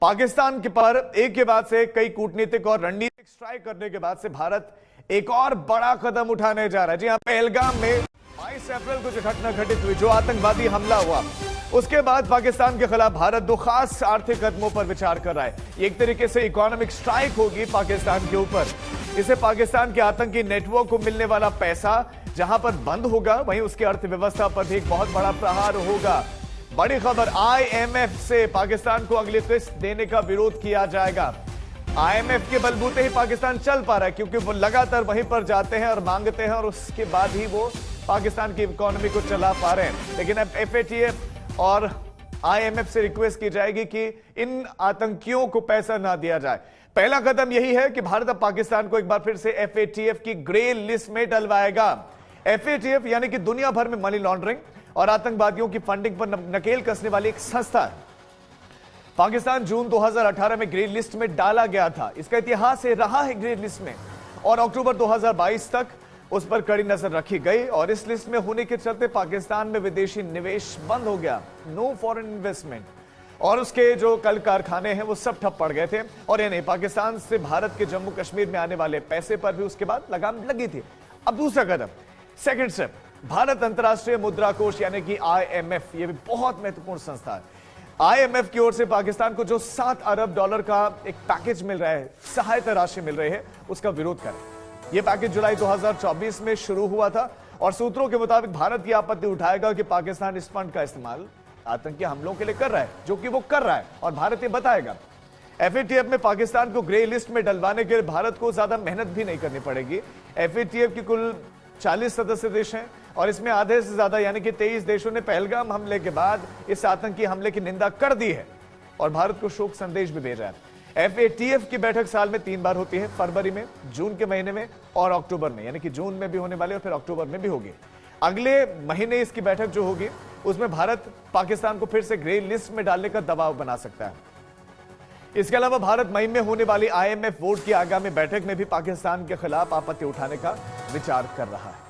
पाकिस्तान के पर एक के बाद से कई कूटनीतिक और रणनीतिक स्ट्राइक करने के बाद से भारत एक और बड़ा कदम उठाने जा रहा है। जी हां, पहलगाम में 22 अप्रैल को जो घटना घटित हुई, जो आतंकवादी हमला हुआ, उसके बाद पाकिस्तान के खिलाफ भारत दो खास आर्थिक कदमों पर विचार कर रहा है। एक तरीके से इकोनॉमिक स्ट्राइक होगी पाकिस्तान के ऊपर। इसे पाकिस्तान के आतंकी नेटवर्क को मिलने वाला पैसा जहां पर बंद होगा, वहीं उसकी अर्थव्यवस्था पर भी एक बहुत बड़ा प्रहार होगा। बड़ी खबर, आईएमएफ से पाकिस्तान को अगली किस्त देने का विरोध किया जाएगा। आईएमएफ के बलबूते ही पाकिस्तान चल पा रहा है, क्योंकि वो लगातार वहीं पर जाते हैं और मांगते हैं और उसके बाद ही वो पाकिस्तान की इकोनॉमी को चला पा रहे हैं। लेकिन अब एफएटीएफ और आईएमएफ से रिक्वेस्ट की जाएगी कि इन आतंकियों को पैसा ना दिया जाए। पहला कदम यही है कि भारत अब पाकिस्तान को एक बार फिर से एफएटीएफ की ग्रे लिस्ट में डलवाएगा। एफएटीएफ यानी कि दुनिया भर में मनी लॉन्ड्रिंग और आतंकवादियों की फंडिंग पर नकेल कसने वाली एक संस्था है। पाकिस्तान जून 2018 में ग्रे लिस्ट में डाला गया था। इसका इतिहास रहा है ग्रे लिस्ट में, और अक्टूबर 2022 तक उस पर कड़ी नजर रखी गई। और इस लिस्ट में होने के चलते पाकिस्तान में विदेशी निवेश बंद हो गया, नो फॉरेन इन्वेस्टमेंट, और उसके जो कल कारखाने हैं वो सब ठप पड़ गए थे। और ये नहीं, पाकिस्तान से भारत के जम्मू कश्मीर में आने वाले पैसे पर भी उसके बाद लगाम लगी थी। अब दूसरा कदम, सेकंड स्टेप, भारत अंतर्राष्ट्रीय मुद्रा कोष यानी कि आईएमएफ, ये भी बहुत महत्वपूर्ण संस्था है। आईएमएफ की ओर से पाकिस्तान को जो 7 अरब डॉलर का एक पैकेज मिल रहा है, सहायता राशि मिल रही है, उसका विरोध करें। यह पैकेज जुलाई 2024 में शुरू हुआ था और सूत्रों के मुताबिक भारत यह आपत्ति उठाएगा कि पाकिस्तान इस फंड का इस्तेमाल आतंकी हमलों के लिए कर रहा है, जो कि वो कर रहा है और भारत ये बताएगा। एफएटीएफ में पाकिस्तान को ग्रे लिस्ट में डलवाने के लिए भारत को ज्यादा मेहनत भी नहीं करनी पड़ेगी। एफएटीएफ की कुल 40 सदस्य देश हैं और इसमें आधे से ज्यादा यानी कि 23 देशों ने पहलगाम हमले के बाद इस आतंकी हमले की निंदा कर दी है और भारत को शोक संदेश भी भेजा है। एफएटीएफ की बैठक साल में 3 बार होती है, फरवरी में, जून के महीने में और अक्टूबर में, यानी कि जून में भी होने वाली और फिर अक्टूबर में भी होगी। अगले महीने इसकी बैठक जो होगी उसमें भारत पाकिस्तान को फिर से ग्रे लिस्ट में डालने का दबाव बना सकता है। इसके अलावा भारत मई में होने वाली आईएमएफ बोर्ड की आगामी बैठक में भी पाकिस्तान के खिलाफ आपत्ति उठाने का विचार कर रहा है।